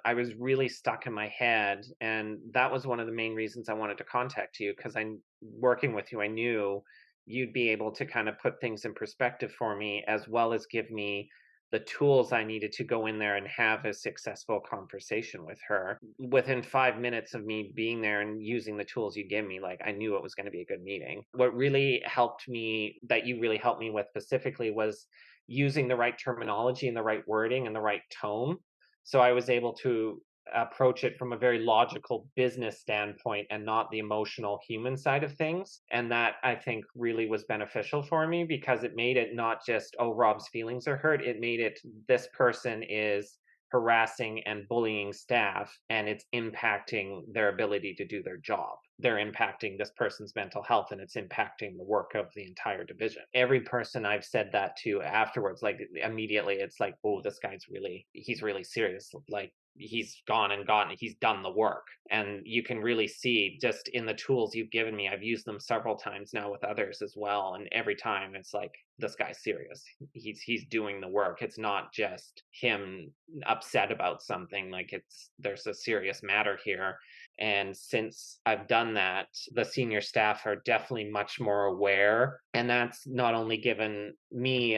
I was really stuck in my head. And that was one of the main reasons I wanted to contact you, because I'm working with you. I knew you'd be able to kind of put things in perspective for me, as well as give me the tools I needed to go in there and have a successful conversation with her. Within 5 minutes of me being there and using the tools you give me, like I knew it was going to be a good meeting. What really helped me, that you really helped me with specifically, was using the right terminology and the right wording and the right tone. So I was able to approach it from a very logical business standpoint and not the emotional human side of things. And that, I think, really was beneficial for me, because it made it not just, oh, Rob's feelings are hurt. It made it, this person is harassing and bullying staff, and it's impacting their ability to do their job. They're impacting this person's mental health, and it's impacting the work of the entire division. Every person I've said that to afterwards, like immediately, it's like, oh, this guy's really, he's really serious. Like, he's gone and gotten, he's done the work. And you can really see just in the tools you've given me, I've used them several times now with others as well. And every time it's like, this guy's serious. He's doing the work. It's not just him upset about something. Like, it's, there's a serious matter here. And since I've done that, the senior staff are definitely much more aware. And that's not only given me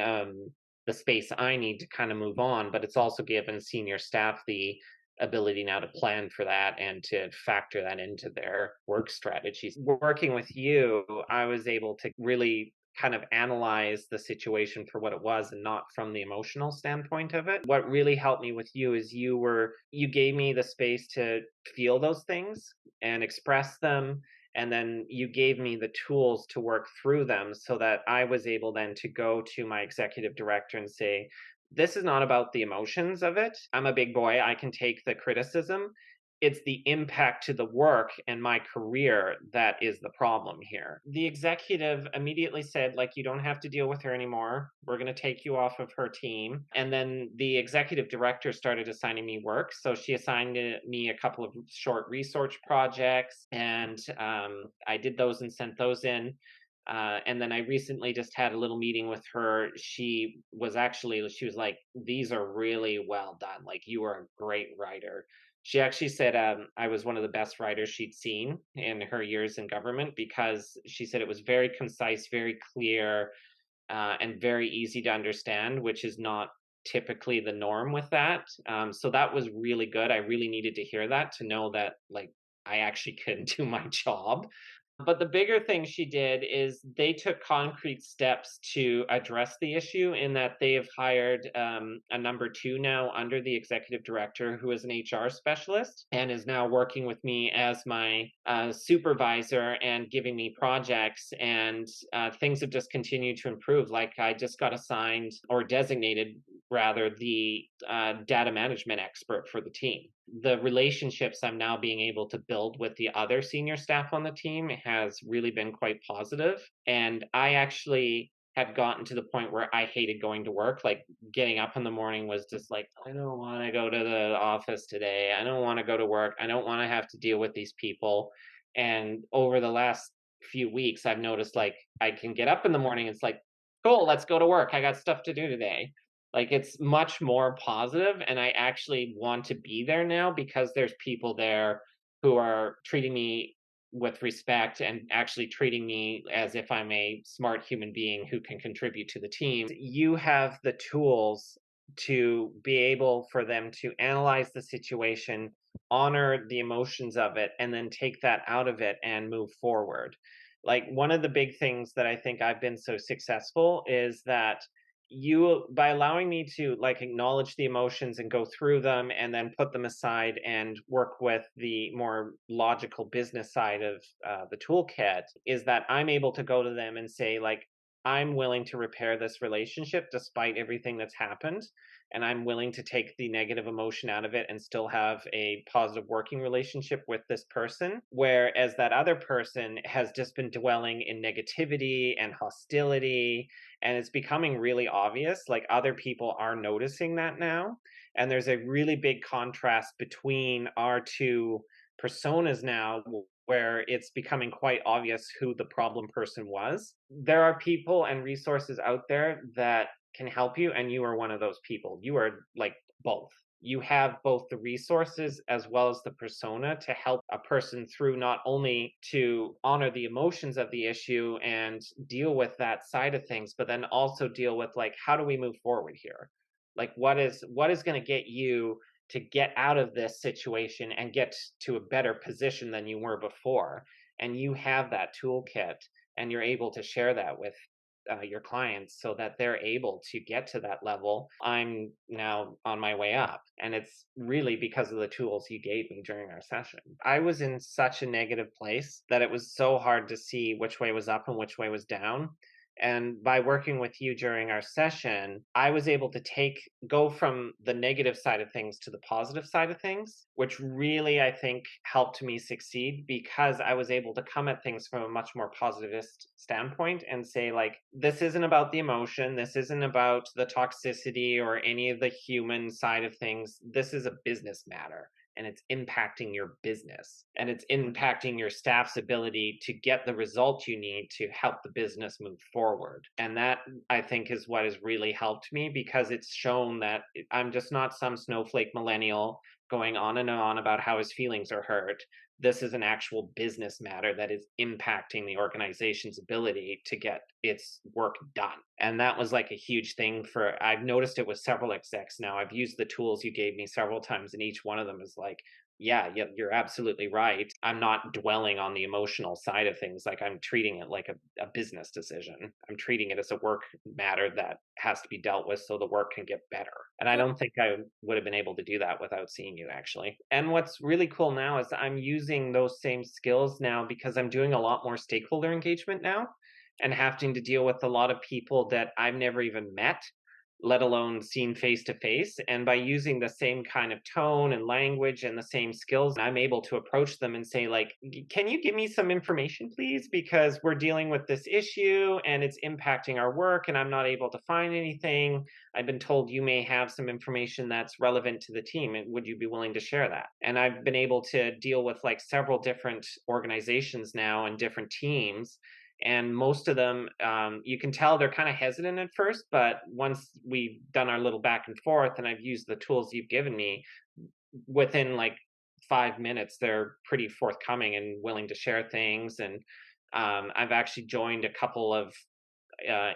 the space I need to kind of move on, but it's also given senior staff the ability now to plan for that and to factor that into their work strategies. Working with you, I was able to really kind of analyze the situation for what it was and not from the emotional standpoint of it. What really helped me with you is you gave me the space to feel those things and express them, and then you gave me the tools to work through them, so that I was able then to go to my executive director and say, this is not about the emotions of it. I'm a big boy. I can take the criticism. It's the impact to the work and my career that is the problem here. The executive immediately said, like, you don't have to deal with her anymore. We're going to take you off of her team. And then the executive director started assigning me work. So she assigned me a couple of short research projects, and I did those and sent those in. And then I recently just had a little meeting with her. She was like, these are really well done. Like, you are a great writer. She actually said I was one of the best writers she'd seen in her years in government, because she said it was very concise, very clear, and very easy to understand, which is not typically the norm with that. So that was really good. I really needed to hear that, to know that, like, I actually could do my job. But the bigger thing she did is they took concrete steps to address the issue, in that they have hired a number two now under the executive director, who is an HR specialist and is now working with me as my supervisor and giving me projects. And things have just continued to improve. Like, I just got assigned, or designated rather, the data management expert for the team. The relationships I'm now being able to build with the other senior staff on the team has really been quite positive. And I actually had gotten to the point where I hated going to work. Like, getting up in the morning was just like, I don't want to go to the office today. I don't want to go to work. I don't want to have to deal with these people. And over the last few weeks, I've noticed, like, I can get up in the morning. It's like, cool, let's go to work. I got stuff to do today. Like, it's much more positive, and I actually want to be there now, because there's people there who are treating me with respect and actually treating me as if I'm a smart human being who can contribute to the team. You have the tools to be able for them to analyze the situation, honor the emotions of it, and then take that out of it and move forward. Like, one of the big things that I think I've been so successful is that you, by allowing me to, like, acknowledge the emotions and go through them and then put them aside and work with the more logical business side of the toolkit, is that I'm able to go to them and say, like, I'm willing to repair this relationship despite everything that's happened, and I'm willing to take the negative emotion out of it and still have a positive working relationship with this person. Whereas that other person has just been dwelling in negativity and hostility, and it's becoming really obvious. Like, other people are noticing that now, and there's a really big contrast between our two personas now, where it's becoming quite obvious who the problem person was. There are people and resources out there that can help you, and you are one of those people. You are, like, both. you have both the resources as well as the persona to help a person through, not only to honor the emotions of the issue and deal with that side of things, but then also deal with, like, how do we move forward here? Like, what is going to get you to get out of this situation and get to a better position than you were before? And you have that toolkit, and you're able to share that with your clients so that they're able to get to that level. I'm now on my way up, and it's really because of the tools you gave me during our session. I was in such a negative place that it was so hard to see which way was up and which way was down. And by working with you during our session, I was able to go from the negative side of things to the positive side of things, which really, I think, helped me succeed, because I was able to come at things from a much more positivist standpoint and say, like, this isn't about the emotion. This isn't about the toxicity or any of the human side of things. This is a business matter, and it's impacting your business, and it's impacting your staff's ability to get the result you need to help the business move forward. And that, I think, is what has really helped me, because it's shown that I'm just not some snowflake millennial going on and on about how his feelings are hurt. This is an actual business matter that is impacting the organization's ability to get its work done. And that was like a huge thing for, I've noticed it with several execs now. I've used the tools you gave me several times, and each one of them is like, yeah, you're absolutely right. I'm not dwelling on the emotional side of things. Like, I'm treating it like a business decision. I'm treating it as a work matter that has to be dealt with so the work can get better. And I don't think I would have been able to do that without seeing you, actually. And what's really cool now is I'm using those same skills now because I'm doing a lot more stakeholder engagement now, and having to deal with a lot of people that I've never even met, let alone seen face to face. And by using the same kind of tone and language and the same skills, I'm able to approach them and say, like, can you give me some information, please? Because we're dealing with this issue and it's impacting our work, and I'm not able to find anything. I've been told you may have some information that's relevant to the team, and would you be willing to share that? And I've been able to deal with like several different organizations now and different teams, and most of them, you can tell they're kind of hesitant at first, but once we've done our little back and forth and I've used the tools you've given me, within like 5 minutes they're pretty forthcoming and willing to share things. And I've actually joined a couple of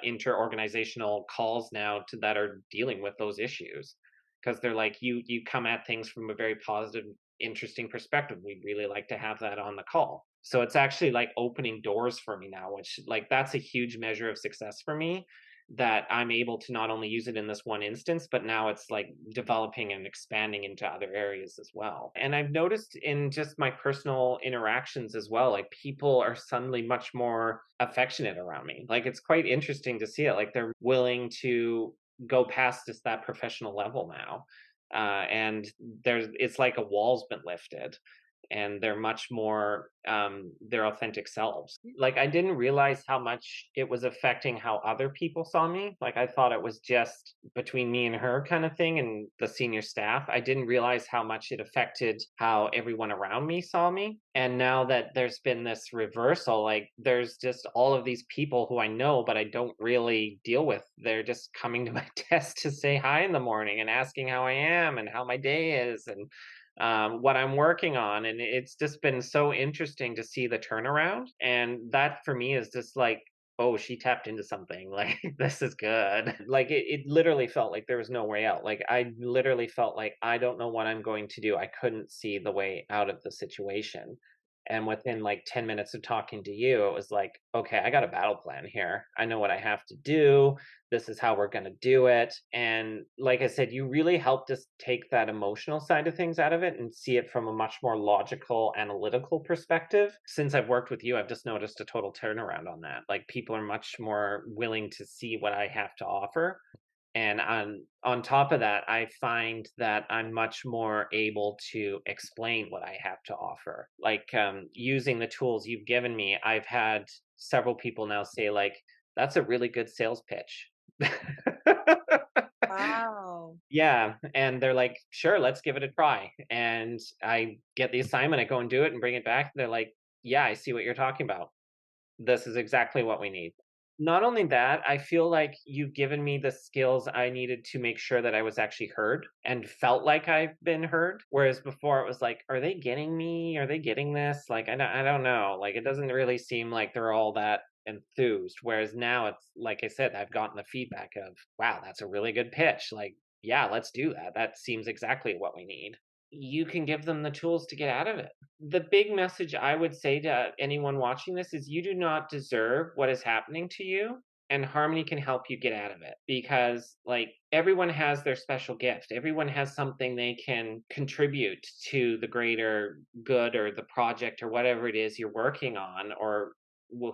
inter-organizational calls now that are dealing with those issues, because they're like, you come at things from a very positive, interesting perspective. We'd really like to have that on the call. So it's actually like opening doors for me now, which, like, that's a huge measure of success for me, that I'm able to not only use it in this one instance, but now it's like developing and expanding into other areas as well. And I've noticed in just my personal interactions as well, like, people are suddenly much more affectionate around me. Like, it's quite interesting to see it. Like, they're willing to go past just that professional level now. And it's like a wall's been lifted, and they're much more their authentic selves. Like, I didn't realize how much it was affecting how other people saw me. Like, I thought it was just between me and her kind of thing and the senior staff. I didn't realize how much it affected how everyone around me saw me. And now that there's been this reversal, like, there's just all of these people who I know but I don't really deal with. They're just coming to my desk to say hi in the morning and asking how I am and how my day is, and what I'm working on. And it's just been so interesting to see the turnaround. And that for me is just like, oh, she tapped into something. Like, this is good. Like, it literally felt like there was no way out. Like, I literally felt like, I don't know what I'm going to do. I couldn't see the way out of the situation. And within like 10 minutes of talking to you, it was like, okay, I got a battle plan here. I know what I have to do. This is how we're going to do it. And like I said, you really helped us take that emotional side of things out of it and see it from a much more logical, analytical perspective. Since I've worked with you, I've just noticed a total turnaround on that. Like, people are much more willing to see what I have to offer. And on top of that, I find that I'm much more able to explain what I have to offer. Like, using the tools you've given me, I've had several people now say, like, that's a really good sales pitch. Wow. Yeah, and they're like, "Sure, let's give it a try." And I get the assignment, I go and do it and bring it back. They're like, "Yeah, I see what you're talking about. This is exactly what we need." Not only that, I feel like you've given me the skills I needed to make sure that I was actually heard and felt like I've been heard. Whereas before it was like, are they getting me? Are they getting this? Like, I don't know. Like, it doesn't really seem like they're all that enthused. Whereas now it's like I said, I've gotten the feedback of, wow, that's a really good pitch. Like, yeah, let's do that. That seems exactly what we need. You can give them the tools to get out of it. The big message I would say to anyone watching this is you do not deserve what is happening to you, and Harmony can help you get out of it because, like, everyone has their special gift. Everyone has something they can contribute to the greater good or the project or whatever it is you're working on or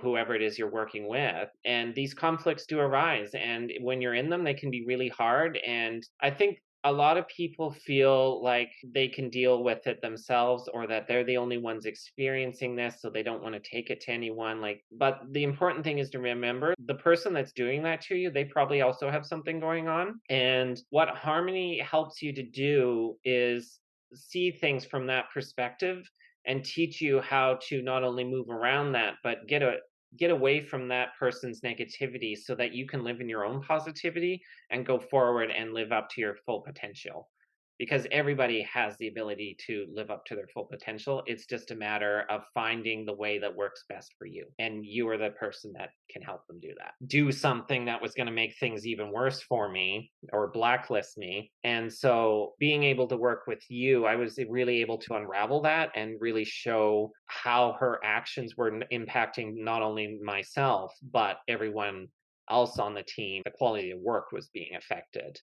whoever it is you're working with. And these conflicts do arise. And when you're in them, they can be really hard. And I think a lot of people feel like they can deal with it themselves or that they're the only ones experiencing this so they don't want to take it to anyone like but the important thing is to remember the person that's doing that to you they probably also have something going on and what Harmony helps you to do is see things from that perspective and teach you how to not only move around that but get away from that person's negativity so that you can live in your own positivity and go forward and live up to your full potential. Because everybody has the ability to live up to their full potential. It's just a matter of finding the way that works best for you. And you are the person that can help them do that. Do something that was going to make things even worse for me or blacklist me. And so being able to work with you, I was really able to unravel that and really show how her actions were impacting not only myself, but everyone else on the team, the quality of work was being affected.